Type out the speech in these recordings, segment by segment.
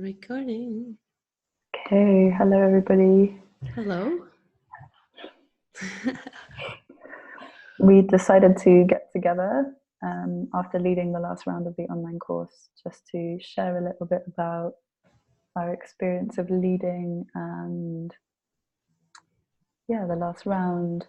Recording. Okay, hello everybody. Hello. We decided to get together after leading the last round of the online course just to share a little bit about our experience of leading and the last round,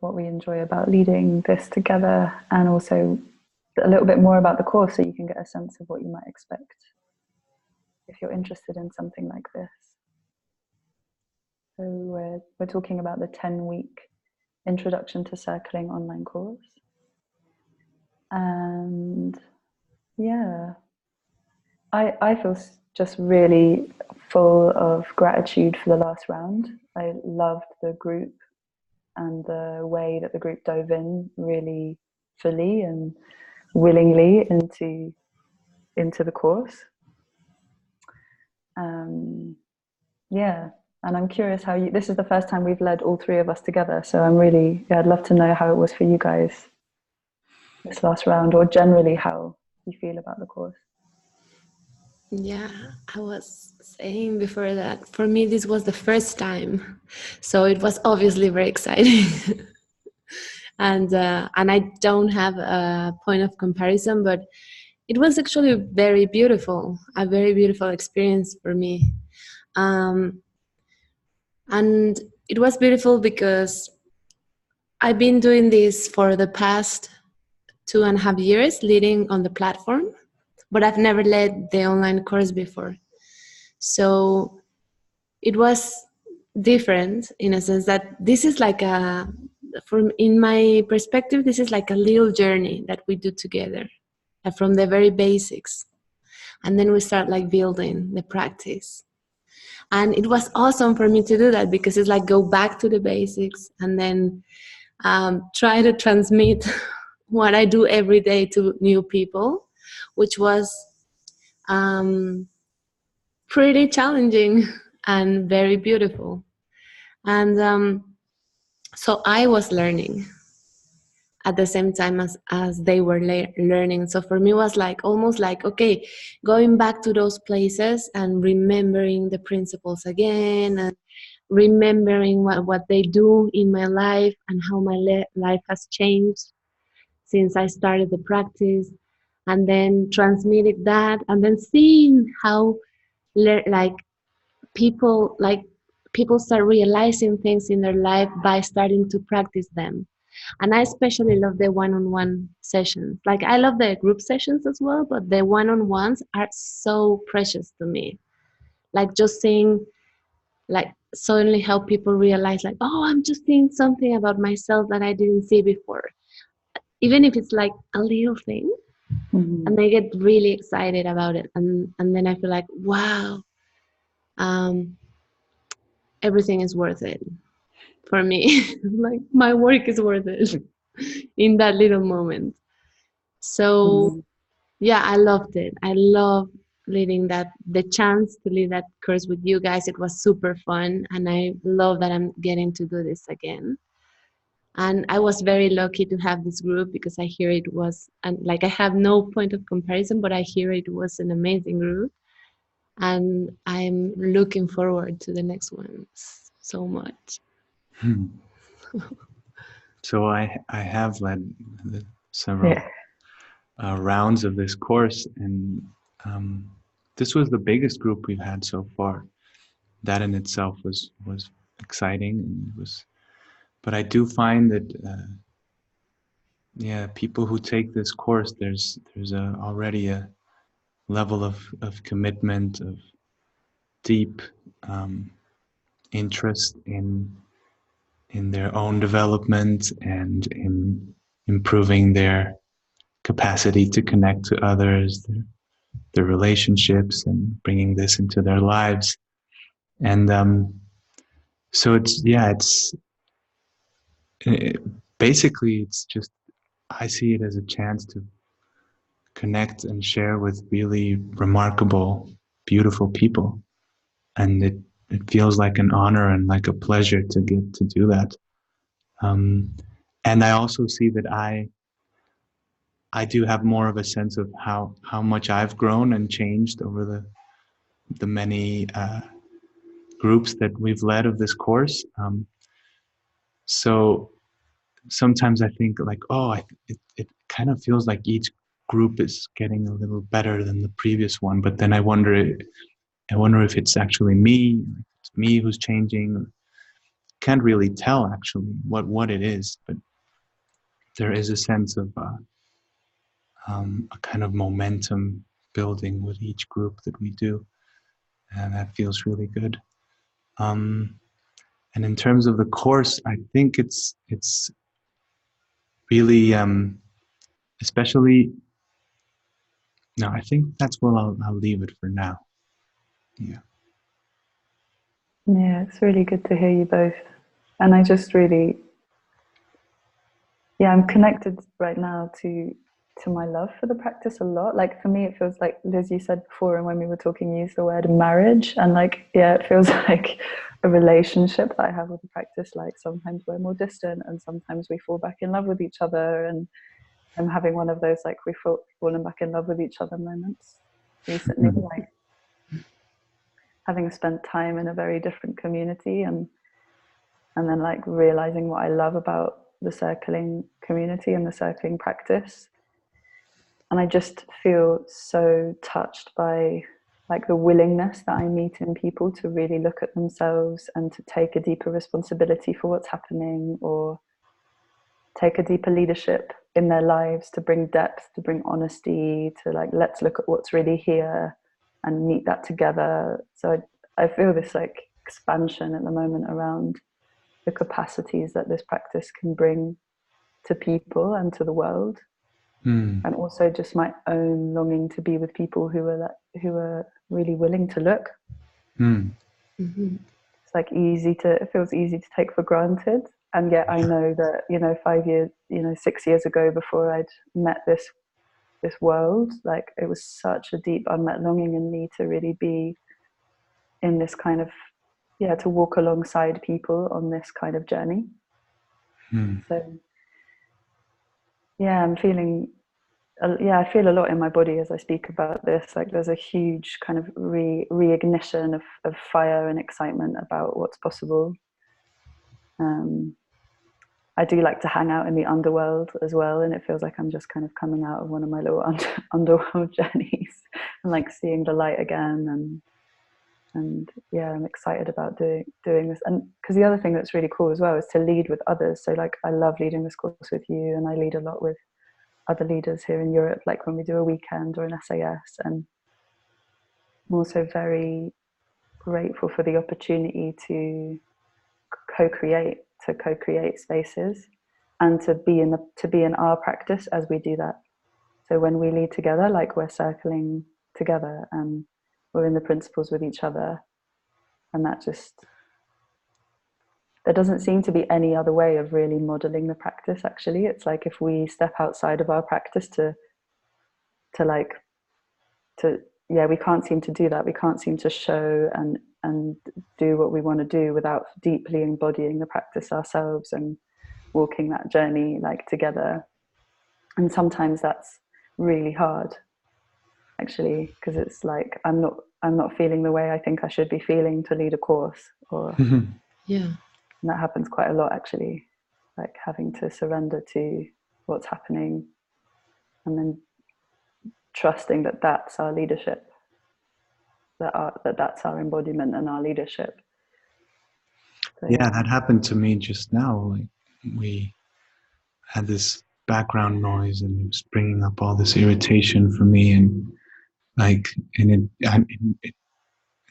what we enjoy about leading this together, and also a little bit more about the course so you can get a sense of what you might expect if you're interested in something like this. So we're talking about the 10-week Introduction to Circling online course. And I feel just really full of gratitude for the last round. I loved the group and the way that the group dove in really fully and willingly into the course. And I'm curious how this is the first time we've led all three of us together, so I'd love to know how it was for you guys this last round, or generally how you feel about the course. Yeah, I was saying before that for me this was the first time, so it was obviously very exciting. and I don't have a point of comparison, but it was actually very beautiful, a very beautiful experience for me. And it was beautiful because I've been doing this for the past 2.5 years, leading on the platform, but I've never led the online course before. So it was different in a sense that this is like in my perspective, this is like a little journey that we do together from the very basics. And then we start like building the practice. And it was awesome for me to do that because it's like go back to the basics and then try to transmit what I do every day to new people, which was pretty challenging and very beautiful. And so I was learning at the same time as they were learning. So for me it was like almost like, okay, going back to those places and remembering the principles again and remembering what they do in my life and how my life has changed since I started the practice, and then transmitted that, and then seeing how people start realizing things in their life by starting to practice them. And I especially love the one-on-one sessions. Like I love the group sessions as well, but the one-on-ones are so precious to me. Like just seeing like suddenly how people realize like, oh, I'm just seeing something about myself that I didn't see before. Even if it's like a little thing. Mm-hmm. And they get really excited about it. And then I feel like, wow, everything is worth it for me. Like my work is worth it in that little moment. So yeah, I loved it. I love leading the chance to lead that course with you guys. It was super fun, and I love that I'm getting to do this again. And I was very lucky to have this group because I hear it was, and like I have no point of comparison, but I hear it was an amazing group. And I'm looking forward to the next ones so much. So I have led several rounds of this course, and this was the biggest group we've had so far. That in itself was exciting, and but I do find that people who take this course, there's already a level of commitment, of deep interest in their own development and in improving their capacity to connect to others, their relationships, and bringing this into their lives. And so basically it's just, I see it as a chance to connect and share with really remarkable, beautiful people. And it feels like an honor and like a pleasure to get to do that. And I also see that I do have more of a sense of how much I've grown and changed over the many groups that we've led of this course. So sometimes I think like, oh, it kind of feels like each group is getting a little better than the previous one. But then I wonder if it's actually me, like it's me who's changing. Can't really tell actually what it is, but there is a sense of a kind of momentum building with each group that we do, and that feels really good. And in terms of the course, I think it's really, especially. No, I think that's where I'll leave it for now. Yeah. Yeah, it's really good to hear you both. And I just really, I'm connected right now to my love for the practice a lot. Like for me, it feels like, Liz, you said before, and when we were talking, you used the word marriage. And like, yeah, it feels like a relationship that I have with the practice. Like sometimes we're more distant and sometimes we fall back in love with each other. And I'm having one of those, like, we've fallen back in love with each other moments recently. Like having spent time in a very different community and then like realizing what I love about the circling community and the circling practice. And I just feel so touched by like the willingness that I meet in people to really look at themselves and to take a deeper responsibility for what's happening, or take a deeper leadership in their lives, to bring depth, to bring honesty, to like, let's look at what's really here and meet that together. So I feel this like expansion at the moment around the capacities that this practice can bring to people and to the world. And also just my own longing to be with people who are really willing to look. Mm-hmm. It's like it feels easy to take for granted, and yet I know that 5 years, 6 years ago, before I'd met this world, like it was such a deep unmet longing in me to really be in this kind of to walk alongside people on this kind of journey. So I'm feeling I feel a lot in my body as I speak about this. Like there's a huge kind of reignition of fire and excitement about what's possible. I do like to hang out in the underworld as well, and it feels like I'm just kind of coming out of one of my little underworld journeys and like seeing the light again. And I'm excited about doing this. And because the other thing that's really cool as well is to lead with others. So like I love leading this course with you, and I lead a lot with other leaders here in Europe, like when we do a weekend or an SAS. And I'm also very grateful for the opportunity to co-create spaces and to be in our practice as we do that. So when we lead together, like we're circling together and we're in the principles with each other, and there doesn't seem to be any other way of really modeling the practice. Actually, it's like if we step outside of our practice we can't seem to do that. We can't seem to show and do what we want to do without deeply embodying the practice ourselves and walking that journey like together. And sometimes that's really hard, actually, because it's like I'm not feeling the way I think I should be feeling to lead a course, or Yeah. and that happens quite a lot, actually, like having to surrender to what's happening and then trusting that that's our leadership, that's our embodiment and our leadership. So, yeah, that happened to me just now. Like we had this background noise and it was bringing up all this irritation for me, and it's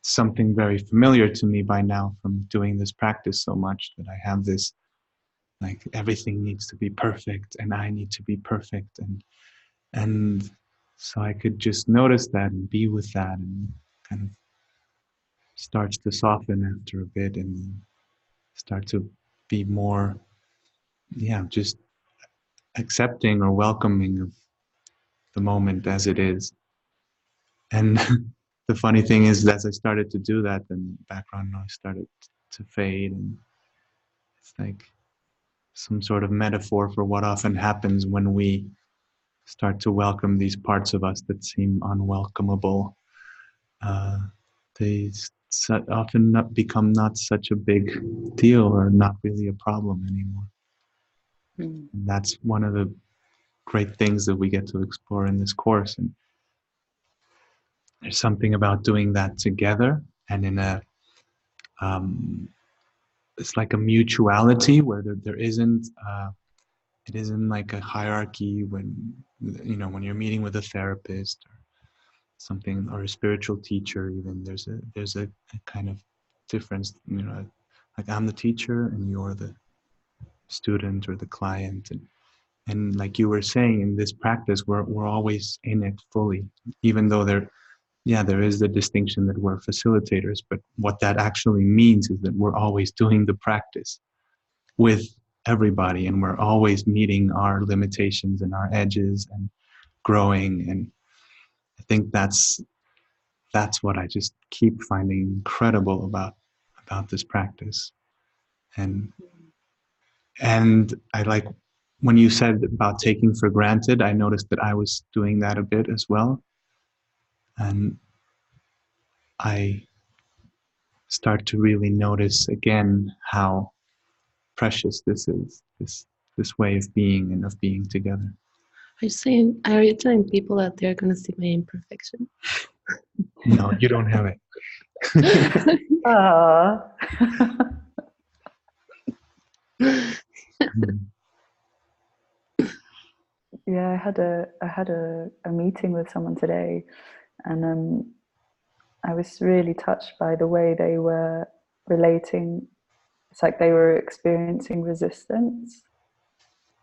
something very familiar to me by now from doing this practice so much, that I have this like everything needs to be perfect and I need to be perfect, and so I could just notice that and be with that, and kind of starts to soften after a bit and start to be more just accepting or welcoming of the moment as it is. And the funny thing is, as I started to do that, then the background noise started to fade, and it's like some sort of metaphor for what often happens when we start to welcome these parts of us that seem unwelcomable. they often not become not such a big deal or not really a problem anymore. Mm. And that's one of the great things that we get to explore in this course. And there's something about doing that together and in a it's like a mutuality where there isn't it isn't like a hierarchy when when you're meeting with a therapist or something, or a spiritual teacher. Even there's a kind of difference, like I'm the teacher and you're the student or the client. And like you were saying, in this practice we're always in it fully, even though there is the distinction that we're facilitators, but what that actually means is that we're always doing the practice with everybody, and we're always meeting our limitations and our edges and growing. And I think that's what I just keep finding incredible about this practice. And I like when you said about taking for granted, I noticed that I was doing that a bit as well. And I start to really notice again how precious this is, this way of being and of being together. Are you telling people that they're gonna see my imperfection? No, you don't have it. Yeah, I had a meeting with someone today, and I was really touched by the way they were relating. It's like they were experiencing resistance,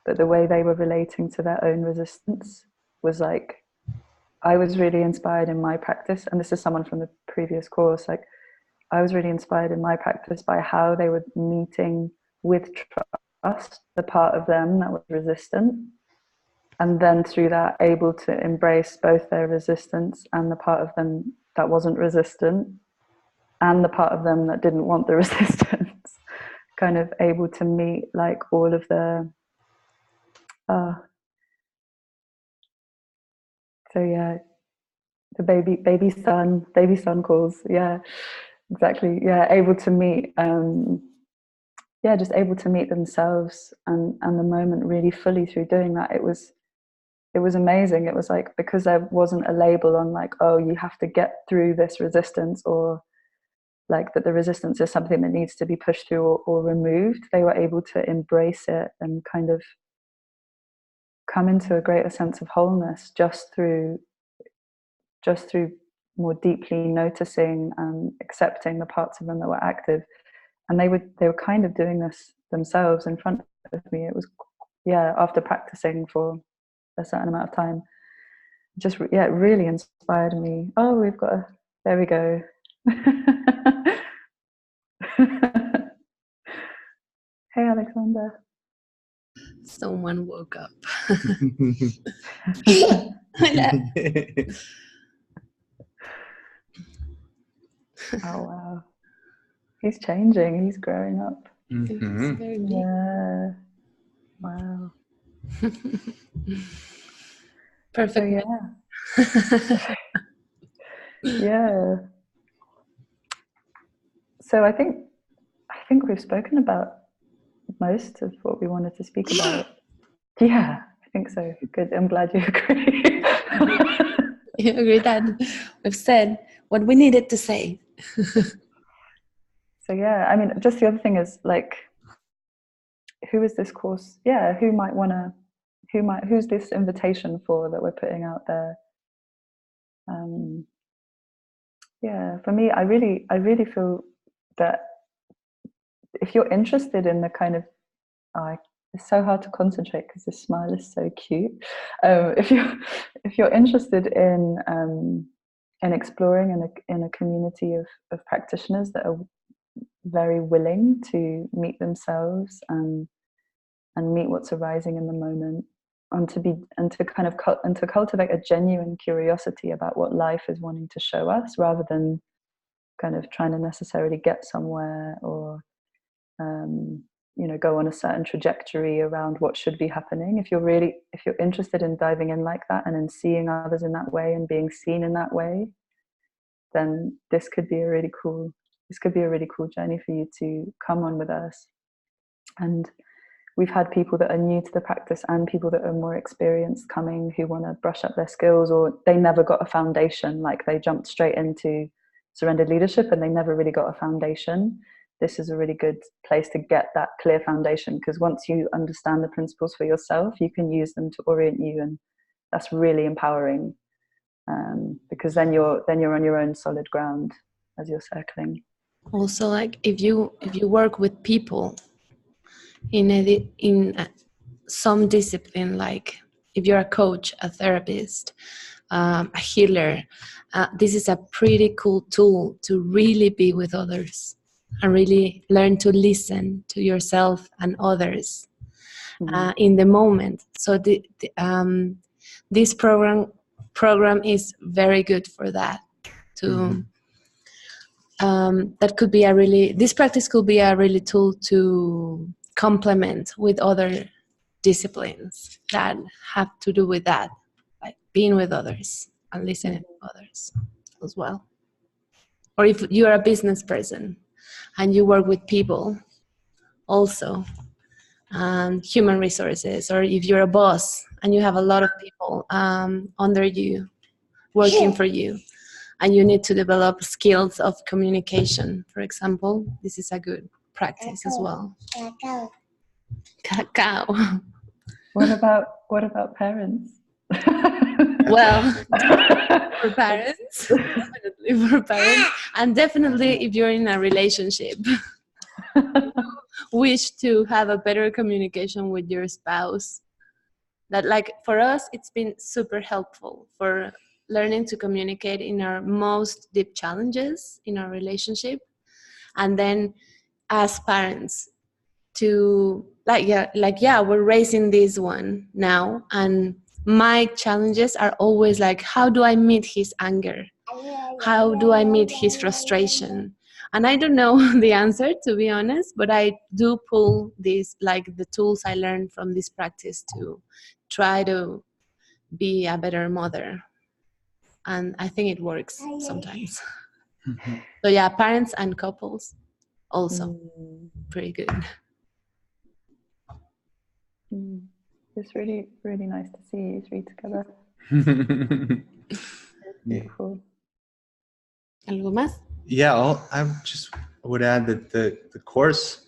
but the way they were relating to their own resistance was like, I was really inspired in my practice, and this is someone from the previous course, like I was really inspired in my practice by how they were meeting with trust the part of them that was resistant, and then through that able to embrace both their resistance and the part of them that wasn't resistant and the part of them that didn't want the resistance, kind of able to meet like all of the so yeah, the baby son calls, yeah, exactly, yeah, able to meet just able to meet themselves and the moment really fully through doing that. It was amazing. It was like, because there wasn't a label on like, oh, you have to get through this resistance, or like that the resistance is something that needs to be pushed through or removed. They were able to embrace it and kind of come into a greater sense of wholeness just through more deeply noticing and accepting the parts of them that were active. And they were kind of doing this themselves in front of me. It was, yeah, after practicing for a certain amount of time, just it really inspired me. Oh, there we go. Hey, Alexander. Someone woke up. Oh wow, he's changing. He's growing up. It's very big. Yeah. Wow. Perfect. So, yeah. So I think we've spoken about most of what we wanted to speak about. Yeah, I think so. Good. I'm glad you agree. You agree that we've said what we needed to say. So yeah, I mean, just the other thing is like, who is this course? Yeah, who's this invitation for that we're putting out there? Yeah, for me, I really feel that if you're interested in the kind of, it's so hard to concentrate because this smile is so cute. If you're interested in exploring in a community of practitioners that are very willing to meet themselves and meet what's arising in the moment, and to cultivate a genuine curiosity about what life is wanting to show us, rather than kind of trying to necessarily get somewhere or go on a certain trajectory around what should be happening. If you're interested in diving in like that and in seeing others in that way and being seen in that way, then this could be a really cool journey for you to come on with us. And we've had people that are new to the practice and people that are more experienced coming who want to brush up their skills, or they never got a foundation, like they jumped straight into surrendered leadership and they never really got a foundation. This is a really good place to get that clear foundation, because once you understand the principles for yourself, you can use them to orient you, and that's really empowering, because then you're on your own solid ground as you're circling. Also, like if you work with people in some discipline, like if you're a coach, a therapist, a healer, this is a pretty cool tool to really be with others and really learn to listen to yourself and others in the moment. So this program is very good for that. That could be this practice could be a really tool to complement with other disciplines that have to do with that, like being with others and listening to others as well. Or if you're a business person and you work with people also, and human resources, or if you're a boss and you have a lot of people under you working for you, and you need to develop skills of communication, for example, this is a good practice as well. Cacao. What about parents? Well, for parents, definitely for parents, and definitely if you're in a relationship, wish to have a better communication with your spouse. That, like, for us, it's been super helpful for learning to communicate in our most deep challenges in our relationship, and then as parents to we're raising this one now, and my challenges are always like, how do I meet his anger? How do I meet his frustration? And I don't know the answer, to be honest, but I do pull these, like the tools I learned from this practice to try to be a better mother. And I think it works sometimes. So yeah, parents and couples also pretty good. It's really, really nice to see you three together. Beautiful. ¿Algo más? Yeah, I just would add that the course,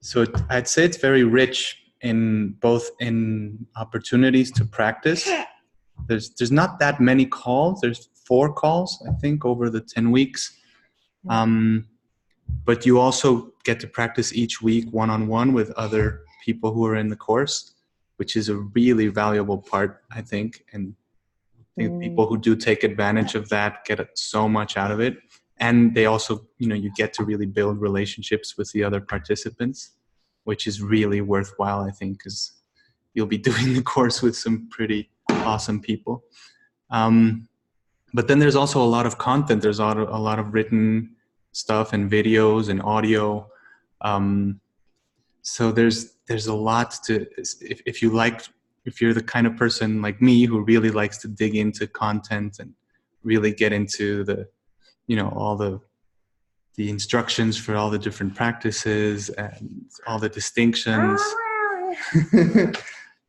so I'd say it's very rich in both in opportunities to practice. There's not that many calls. There's 4 calls, I think, over the 10 weeks. But you also get to practice each week one-on-one with other people who are in the course, which is a really valuable part, I think. And I think people who do take advantage of that get so much out of it. And they also, you get to really build relationships with the other participants, which is really worthwhile, I think, because you'll be doing the course with some pretty awesome people. But then there's also a lot of content. There's a lot of written stuff and videos and audio. So there's a lot to, if you're the kind of person like me who really likes to dig into content and really get into the, all the instructions for all the different practices and all the distinctions.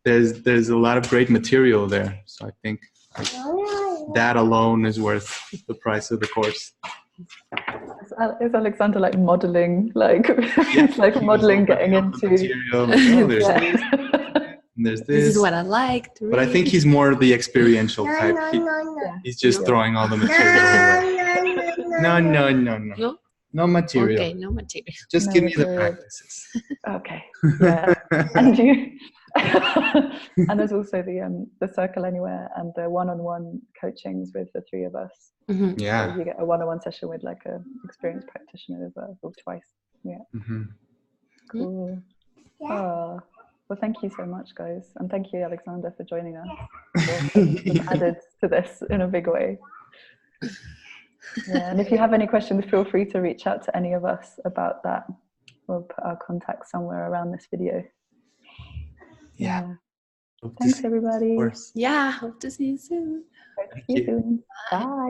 There's a lot of great material there. So I think that alone is worth the price of the course. Is Alexander like modeling, it's like modeling getting into material? There's this is what I like to read. But I think he's more the experiential type. He's just throwing all the material away. No material. Okay, no material. Just give me the practices. Okay. Yeah. And you and there's also the Circle Anywhere and the one-on-one coachings with the 3 of us. Yeah. So you get a one-on-one session with like a experienced practitioner as well, or twice. Yeah. Cool. Oh, well, thank you so much, guys, and thank you, Alexander, for joining us. You've added to this in a big way. Yeah, and if you have any questions, feel free to reach out to any of us about that. We'll put our contact somewhere around this video. Yeah. Thanks, everybody. Yeah, hope to see you soon. Hope to see you soon. Bye.